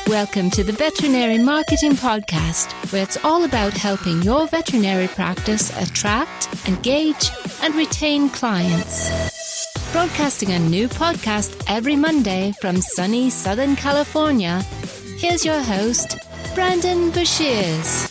Welcome to the Veterinary Marketing Podcast, where it's all about helping your veterinary practice attract, engage, and retain clients. Broadcasting a new podcast every Monday from sunny Southern California, here's your host, Brandon Bashirs.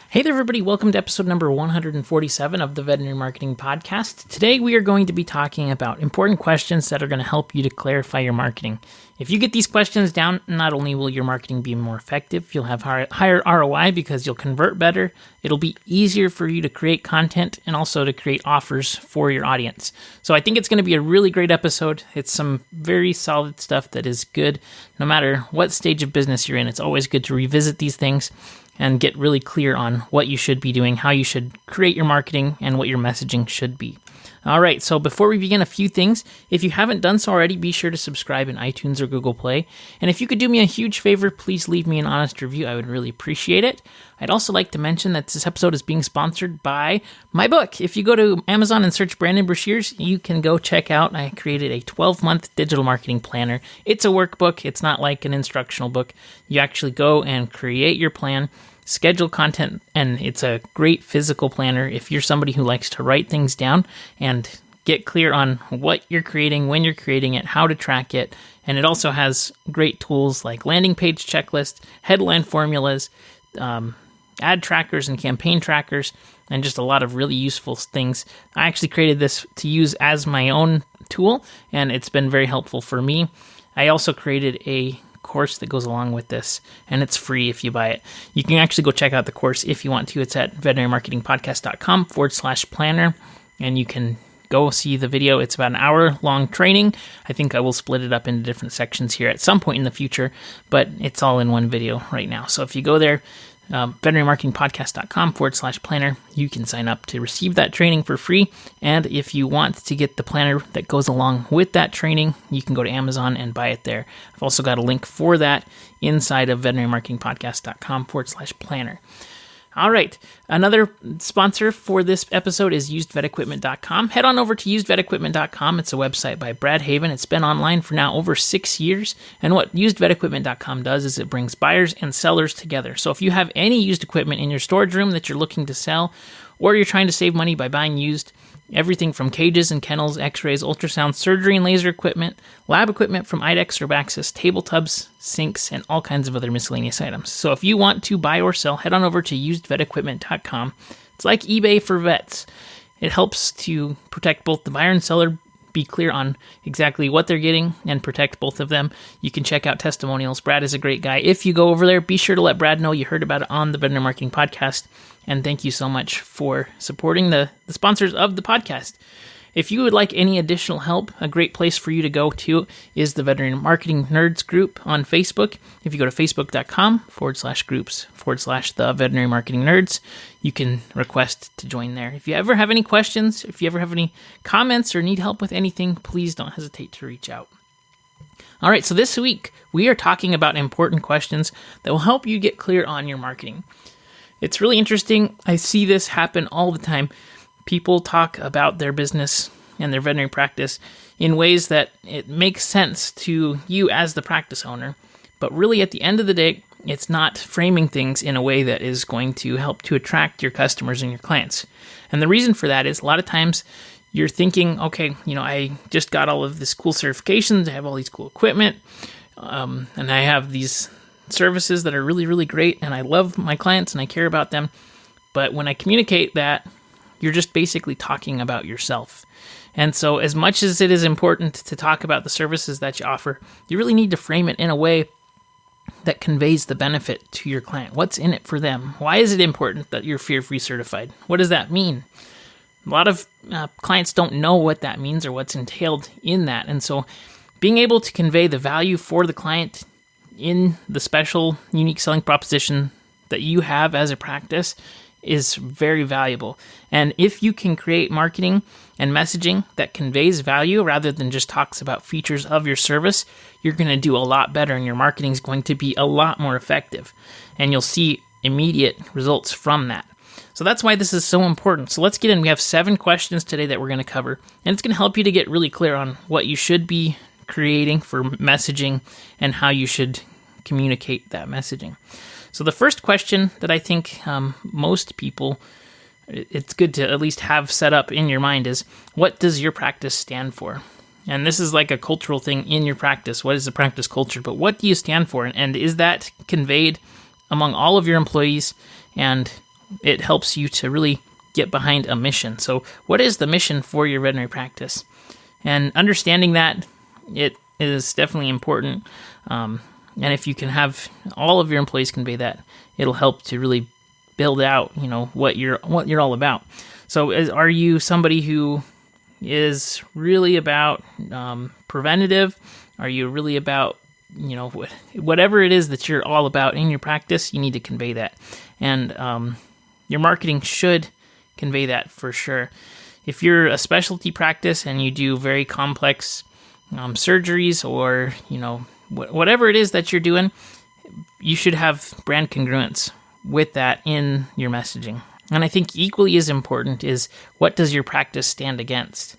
Hey there, everybody. Welcome to episode number 147 of the Veterinary Marketing Podcast. Today, we are going to be talking about important questions that are going to help you to clarify your marketing. If you get these questions down, not only will your marketing be more effective, you'll have higher ROI because you'll convert better. It'll be easier for you to create content and also to create offers for your audience. So I think it's going to be a really great episode. It's some very solid stuff that is good no matter what stage of business you're in. It's always good to revisit these things and get really clear on what you should be doing, how you should create your marketing, and what your messaging should be. All right, so before we begin, a few things. If you haven't done so already, be sure to subscribe in iTunes or Google Play. And if you could do me a huge favor, please leave me an honest review. I would really appreciate it. I'd also like to mention that this episode is being sponsored by my book. If you go to Amazon and search Brandon Bashirs, you can go check out. I created a 12-month digital marketing planner. It's a workbook. It's not like an instructional book. You actually go and create your plan, schedule content, and it's a great physical planner if you're somebody who likes to write things down and get clear on what you're creating, when you're creating it, how to track it. And it also has great tools like landing page checklists, headline formulas, ad trackers and campaign trackers, and just a lot of really useful things. I actually created this to use as my own tool, and it's been very helpful for me. I also created a course that goes along with this, and it's free if you buy it. You can actually go check out the course if you want to. It's at veterinarymarketingpodcast.com/planner, and you can go see the video. It's about an hour-long training. I think I will split it up into different sections here at some point in the future, but it's all in one video right now. So if you go there, veterinarymarketingpodcast.com/planner, you can sign up to receive that training for free. And if you want to get the planner that goes along with that training, you can go to Amazon and buy it there. I've also got a link for that inside of veterinarymarketingpodcast.com/planner. All right, another sponsor for this episode is usedvetequipment.com. Head on over to usedvetequipment.com. It's a website by Brad Haven. It's been online for now over 6 years. And what usedvetequipment.com does is it brings buyers and sellers together. So if you have any used equipment in your storage room that you're looking to sell, or you're trying to save money by buying used, everything from cages and kennels, x-rays, ultrasound, surgery and laser equipment, lab equipment from IDEXX or Baxis, table tubs, sinks, and all kinds of other miscellaneous items. So if you want to buy or sell, head on over to usedvetequipment.com. It's like eBay for vets. It helps to protect both the buyer and seller, be clear on exactly what they're getting, and protect both of them. You can check out testimonials. Brad is a great guy. If you go over there, be sure to let Brad know you heard about it on the Veterinary Marketing Podcast. And thank you so much for supporting the sponsors of the podcast. If you would like any additional help, a great place for you to go to is the Veterinary Marketing Nerds group on Facebook. If you go to facebook.com/groups/the Veterinary Marketing Nerds, you can request to join there. If you ever have any questions, if you ever have any comments or need help with anything, please don't hesitate to reach out. All right, so this week we are talking about important questions that will help you get clear on your marketing. It's really interesting. I see this happen all the time. People talk about their business and their veterinary practice in ways that it makes sense to you as the practice owner. But really, at the end of the day, it's not framing things in a way that is going to help to attract your customers and your clients. And the reason for that is a lot of times you're thinking, okay, I just got all of this cool certifications. I have all these cool equipment, and I have these services that are really, really great, and I love my clients and I care about them. But when I communicate that, you're just basically talking about yourself. And so as much as it is important to talk about the services that you offer, you really need to frame it in a way that conveys the benefit to your client. What's in it for them? Why is it important that you're fear-free certified? What does that mean? A lot of clients don't know what that means or what's entailed in that. And so being able to convey the value for the client in the special, unique selling proposition that you have as a practice is very valuable. And if you can create marketing and messaging that conveys value rather than just talks about features of your service, you're going to do a lot better, and your marketing is going to be a lot more effective. And you'll see immediate results from that. So that's why this is so important. So let's get in. We have 7 questions today that we're going to cover, and it's going to help you to get really clear on what you should be creating for messaging and how you should communicate that messaging. So the first question that I think most people, it's good to at least have set up in your mind is, what does your practice stand for? And this is like a cultural thing in your practice. What is the practice culture? But what do you stand for? And is that conveyed among all of your employees? And it helps you to really get behind a mission. So what is the mission for your veterinary practice? And understanding that, it is definitely important. And if you can have all of your employees convey that, it'll help to really build out, what you're all about. So are you somebody who is really about preventative? Are you really about, whatever it is that you're all about in your practice, you need to convey that. And your marketing should convey that for sure. If you're a specialty practice and you do very complex surgeries or, whatever it is that you're doing, you should have brand congruence with that in your messaging. And I think equally as important is, what does your practice stand against?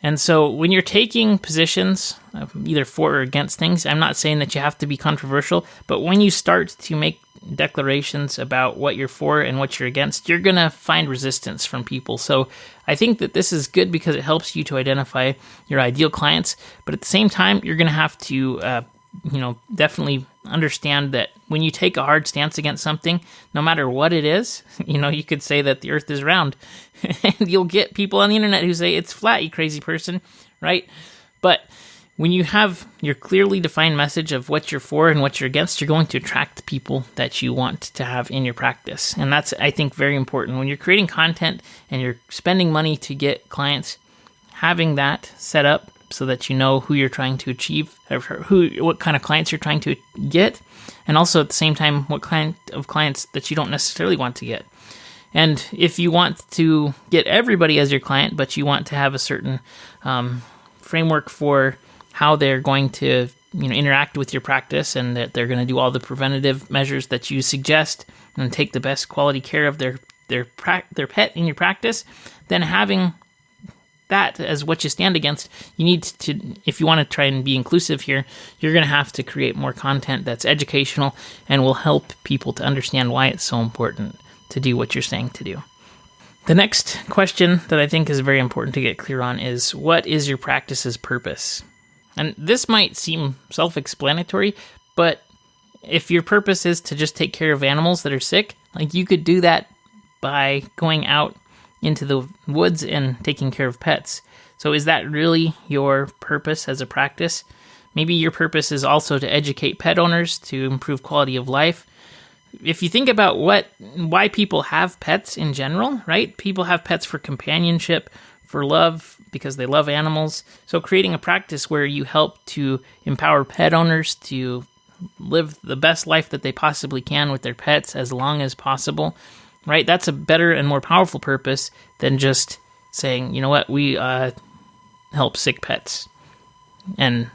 And so when you're taking positions either for or against things, I'm not saying that you have to be controversial, but when you start to make declarations about what you're for and what you're against, you're going to find resistance from people. So I think that this is good because it helps you to identify your ideal clients, but at the same time, you're going to have to definitely understand that when you take a hard stance against something, no matter what it is, you could say that the earth is round and you'll get people on the internet who say it's flat, you crazy person, right? But when you have your clearly defined message of what you're for and what you're against, you're going to attract people that you want to have in your practice. And that's, I think, very important. When you're creating content and you're spending money to get clients, having that set up so that you know who you're trying to achieve, what kind of clients you're trying to get, and also at the same time, what kind of clients that you don't necessarily want to get. And if you want to get everybody as your client, but you want to have a certain framework for how they're going to interact with your practice, and that they're going to do all the preventative measures that you suggest and take the best quality care of their pet in your practice, then having that as what you stand against, you need to, if you want to try and be inclusive here, you're going to have to create more content that's educational and will help people to understand why it's so important to do what you're saying to do. The next question that I think is very important to get clear on is, what is your practice's purpose? And this might seem self-explanatory, but if your purpose is to just take care of animals that are sick, like, you could do that by going out into the woods and taking care of pets. So is that really your purpose as a practice? Maybe your purpose is also to educate pet owners to improve quality of life. If you think about why people have pets in general, right? People have pets for companionship, for love, because they love animals. So creating a practice where you help to empower pet owners to live the best life that they possibly can with their pets as long as possible, right? That's a better and more powerful purpose than just saying, we help sick pets. And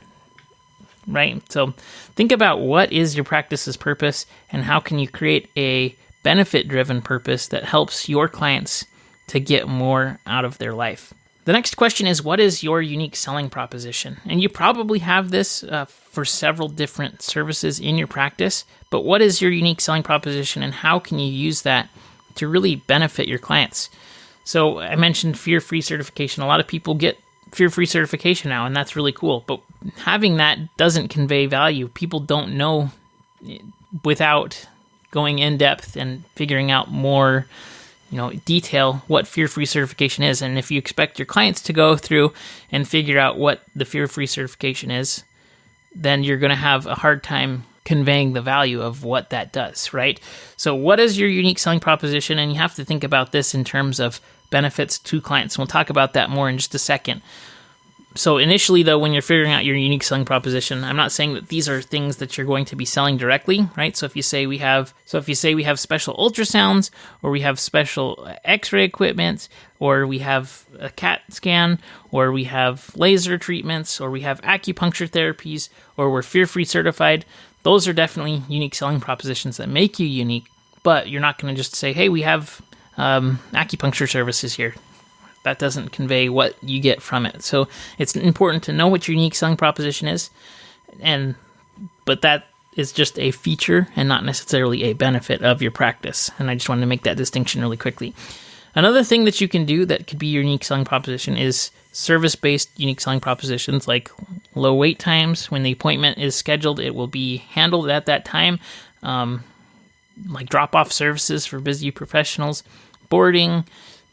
right? So think about what is your practice's purpose and how can you create a benefit-driven purpose that helps your clients to get more out of their life. The next question is, what is your unique selling proposition? And you probably have this for several different services in your practice, but what is your unique selling proposition and how can you use that to really benefit your clients? So I mentioned fear-free certification. A lot of people get fear-free certification now, and that's really cool. But having that doesn't convey value. People don't know without going in depth and figuring out more, detail what fear-free certification is. And if you expect your clients to go through and figure out what the fear-free certification is, then you're going to have a hard time conveying the value of what that does, right? So what is your unique selling proposition? And you have to think about this in terms of benefits to clients. We'll talk about that more in just a second. So initially, though, when you're figuring out your unique selling proposition, I'm not saying that these are things that you're going to be selling directly, right? So if you say we have special ultrasounds, or we have special X-ray equipment, or we have a CAT scan, or we have laser treatments, or we have acupuncture therapies, or we're fear-free certified, those are definitely unique selling propositions that make you unique. But you're not going to just say, hey, we have acupuncture services here. That doesn't convey what you get from it. So it's important to know what your unique selling proposition is, but that is just a feature and not necessarily a benefit of your practice. And I just wanted to make that distinction really quickly. Another thing that you can do that could be your unique selling proposition is service-based unique selling propositions, like low wait times. When the appointment is scheduled, it will be handled at that time. Like drop-off services for busy professionals, boarding,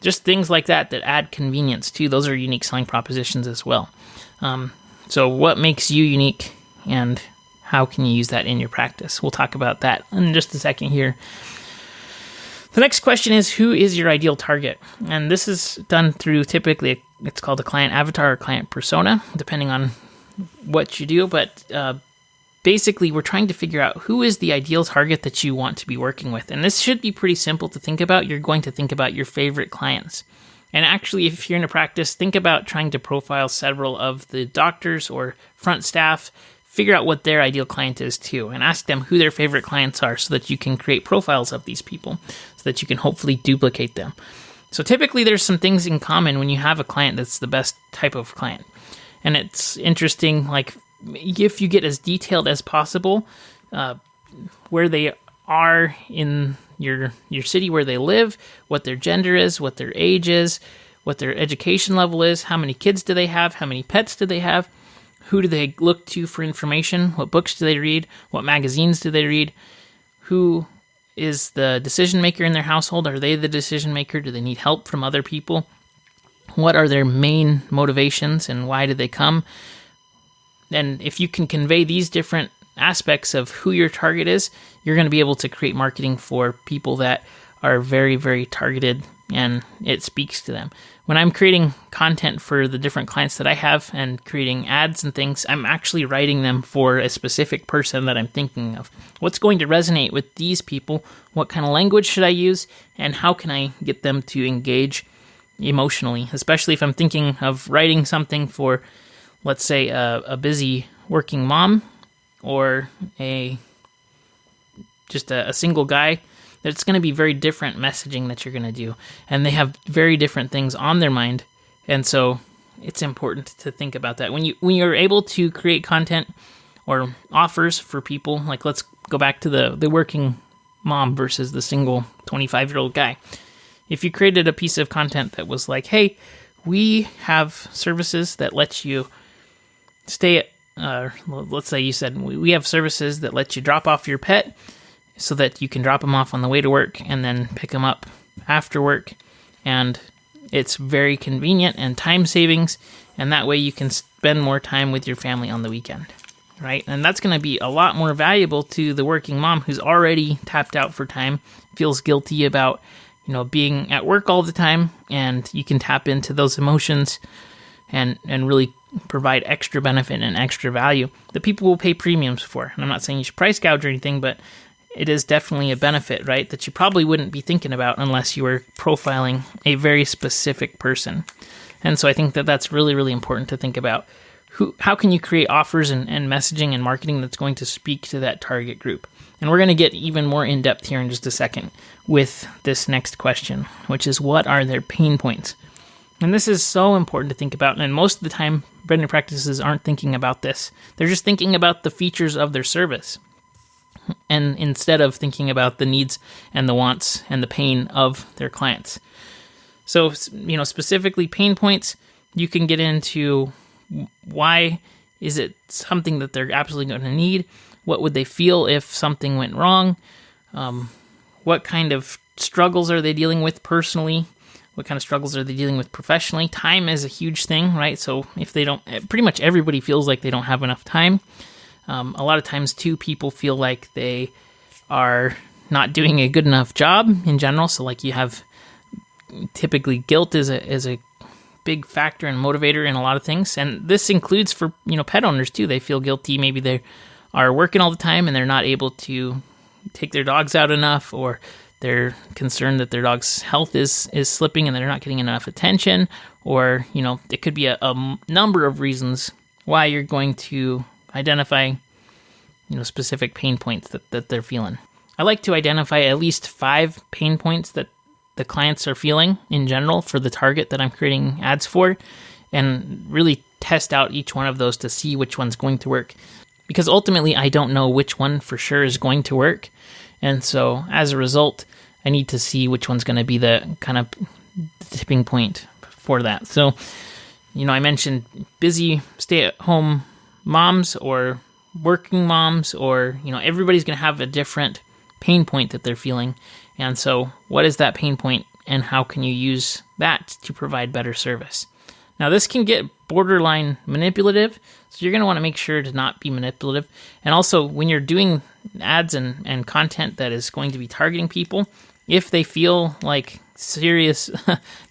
just things like that add convenience too. Those are unique selling propositions as well. So what makes you unique, and how can you use that in your practice? We'll talk about that in just a second here. The next question is, who is your ideal target? And this is done through, typically, it's called a client avatar or client persona, depending on what you do. But basically, we're trying to figure out who is the ideal target that you want to be working with. And this should be pretty simple to think about. You're going to think about your favorite clients. And actually, if you're in a practice, think about trying to profile several of the doctors or front staff. Figure out what their ideal client is too, and ask them who their favorite clients are so that you can create profiles of these people so that you can hopefully duplicate them. So typically there's some things in common when you have a client that's the best type of client. And it's interesting, like if you get as detailed as possible, where they are in your city, where they live, what their gender is, what their age is, what their education level is, how many kids do they have, how many pets do they have, who do they look to for information? What books do they read? What magazines do they read? Who is the decision maker in their household? Are they the decision maker? Do they need help from other people? What are their main motivations and why did they come? And if you can convey these different aspects of who your target is, you're going to be able to create marketing for people that are very, very targeted and it speaks to them. When I'm creating content for the different clients that I have and creating ads and things, I'm actually writing them for a specific person that I'm thinking of. What's going to resonate with these people? What kind of language should I use? And how can I get them to engage emotionally? Especially if I'm thinking of writing something for, let's say, a busy working mom or just a single guy. It's going to be very different messaging that you're going to do. And they have very different things on their mind. And so it's important to think about that. When you're able to create content or offers for people, like let's go back to the working mom versus the single 25-year-old guy. If you created a piece of content that was like, hey, we have services that let you stay at, let's say you said, we have services that let you drop off your pet so that you can drop them off on the way to work and then pick them up after work. And it's very convenient and time savings, and that way you can spend more time with your family on the weekend, right? And that's going to be a lot more valuable to the working mom who's already tapped out for time, feels guilty about, being at work all the time, and you can tap into those emotions and really provide extra benefit and extra value that people will pay premiums for. And I'm not saying you should price gouge or anything, but it is definitely a benefit, right, that you probably wouldn't be thinking about unless you were profiling a very specific person. And so I think that that's really, really important to think about. How can you create offers and messaging and marketing that's going to speak to that target group? And we're going to get even more in-depth here in just a second with this next question, which is, what are their pain points? And this is so important to think about. And most of the time, veterinary practices aren't thinking about this. They're just thinking about the features of their service, and instead of thinking about the needs and the wants and the pain of their clients. So, specifically pain points, you can get into why is it something that they're absolutely going to need? What would they feel if something went wrong? What kind of struggles are they dealing with personally? What kind of struggles are they dealing with professionally? Time is a huge thing, right? So if they don't, pretty much everybody feels like they don't have enough time. A lot of times, too, people feel like they are not doing a good enough job in general. So, like, you have typically guilt is a big factor and motivator in a lot of things, and this includes for pet owners too. They feel guilty. Maybe they are working all the time and they're not able to take their dogs out enough, or they're concerned that their dog's health is slipping and they're not getting enough attention, or it could be a number of reasons why you're going to identify, specific pain points that they're feeling. I like to identify at least 5 pain points that the clients are feeling in general for the target that I'm creating ads for, and really test out each one of those to see which one's going to work. Because ultimately, I don't know which one for sure is going to work. And so as a result, I need to see which one's going to be the kind of tipping point for that. So, I mentioned busy stay-at-home moms or working moms, or, everybody's going to have a different pain point that they're feeling. And so what is that pain point, and how can you use that to provide better service? Now, this can get borderline manipulative, so you're going to want to make sure to not be manipulative. And also, when you're doing ads and content that is going to be targeting people, if they feel like serious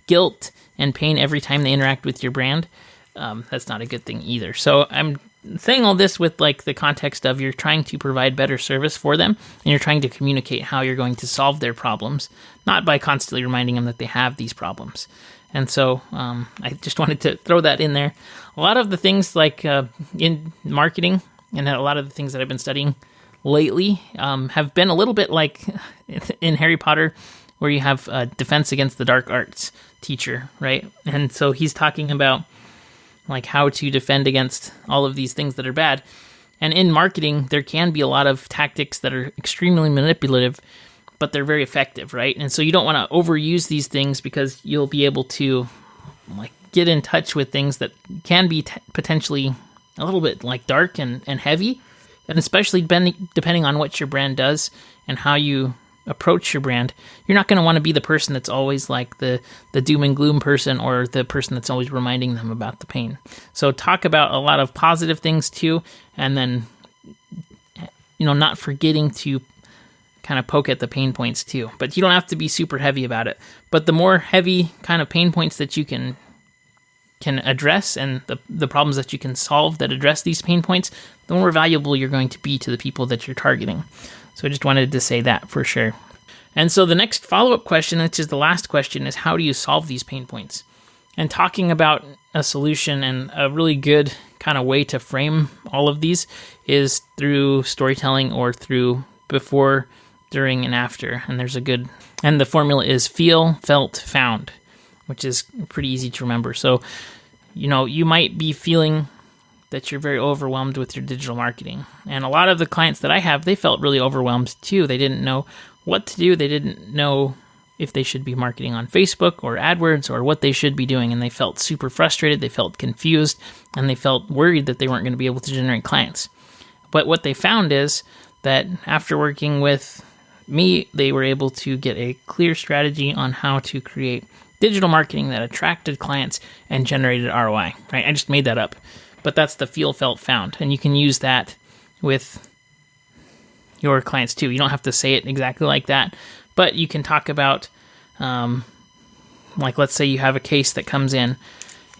guilt and pain every time they interact with your brand, that's not a good thing either. So I'm saying all this with like the context of you're trying to provide better service for them, and you're trying to communicate how you're going to solve their problems, not by constantly reminding them that they have these problems. And so I just wanted to throw that in there. A lot of the things like in marketing, and a lot of the things that I've been studying lately have been a little bit like in Harry Potter, where you have Defense Against the Dark Arts teacher, right? And so he's talking about like how to defend against all of these things that are bad. And in marketing, there can be a lot of tactics that are extremely manipulative, but they're very effective, right? And so you don't want to overuse these things, because you'll be able to like get in touch with things that can be potentially a little bit like dark and heavy, and especially depending on what your brand does and how you approach your brand. You're not going to want to be the person that's always like the doom and gloom person, or the person that's always reminding them about the pain. So talk about a lot of positive things too, and then not forgetting to kind of poke at the pain points too. But you don't have to be super heavy about it. But the more heavy kind of pain points that you can address, and the problems that you can solve that address these pain points, the more valuable you're going to be to the people that you're targeting. So I just wanted to say that for sure. And so the next follow-up question, which is the last question, is how do you solve these pain points? And talking about a solution, and a really good kind of way to frame all of these is through storytelling, or through before, during, and after. And the formula is feel, felt, found, which is pretty easy to remember. So, you might be feeling that you're very overwhelmed with your digital marketing. And a lot of the clients that I have, they felt really overwhelmed too. They didn't know what to do. They didn't know if they should be marketing on Facebook or AdWords, or what they should be doing. And they felt super frustrated. They felt confused, and they felt worried that they weren't going to be able to generate clients. But what they found is that after working with me, they were able to get a clear strategy on how to create digital marketing that attracted clients and generated ROI, right? I just made that up. But that's the feel, felt, found. And you can use that with your clients too. You don't have to say it exactly like that, but you can talk about, like let's say you have a case that comes in,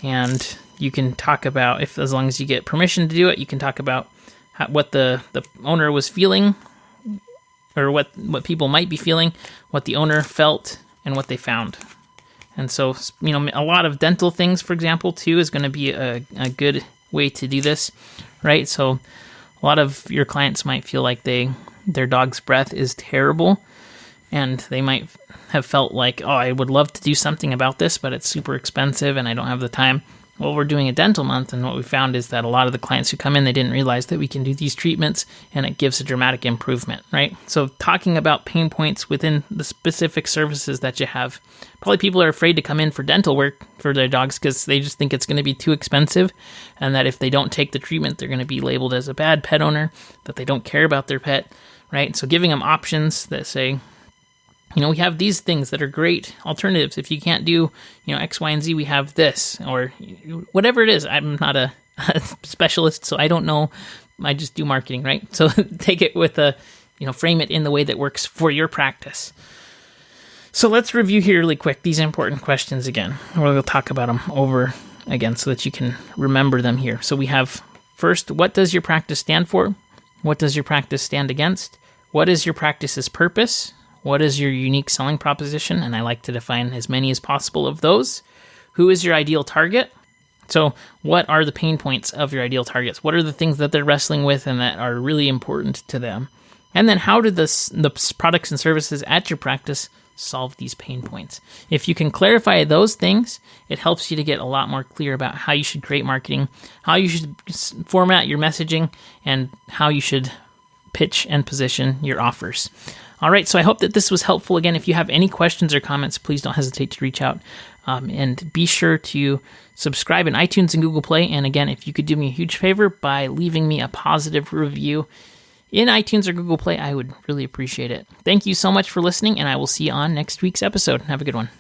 and you can talk about, as long as you get permission to do it, you can talk about what the owner was feeling, or what people might be feeling, what the owner felt, and what they found. And so, a lot of dental things, for example, too, is going to be a good way to do this, right? So a lot of your clients might feel like their dog's breath is terrible, and they might have felt like, oh, I would love to do something about this, but it's super expensive and I don't have the time. Well, we're doing a dental month, and what we found is that a lot of the clients who come in, they didn't realize that we can do these treatments, and it gives a dramatic improvement, right? So talking about pain points within the specific services that you have. Probably people are afraid to come in for dental work for their dogs because they just think it's going to be too expensive, and that if they don't take the treatment, they're going to be labeled as a bad pet owner, that they don't care about their pet, right? So giving them options that say, we have these things that are great alternatives. If you can't do, X, Y, and Z, we have this, or whatever it is. I'm not a specialist, so I don't know. I just do marketing, right? So take it with frame it in the way that works for your practice. So let's review here really quick these important questions again. We'll talk about them over again so that you can remember them here. So we have, first, what does your practice stand for? What does your practice stand against? What is your practice's purpose? What is your unique selling proposition? And I like to define as many as possible of those. Who is your ideal target? So what are the pain points of your ideal targets? What are the things that they're wrestling with and that are really important to them? And then how do the products and services at your practice solve these pain points. If you can clarify those things, it helps you to get a lot more clear about how you should create marketing, how you should format your messaging, and how you should pitch and position your offers. All right, so I hope that this was helpful. Again, if you have any questions or comments, please don't hesitate to reach out. And be sure to subscribe in iTunes and Google Play. And again, if you could do me a huge favor by leaving me a positive review in iTunes or Google Play, I would really appreciate it. Thank you so much for listening, and I will see you on next week's episode. Have a good one.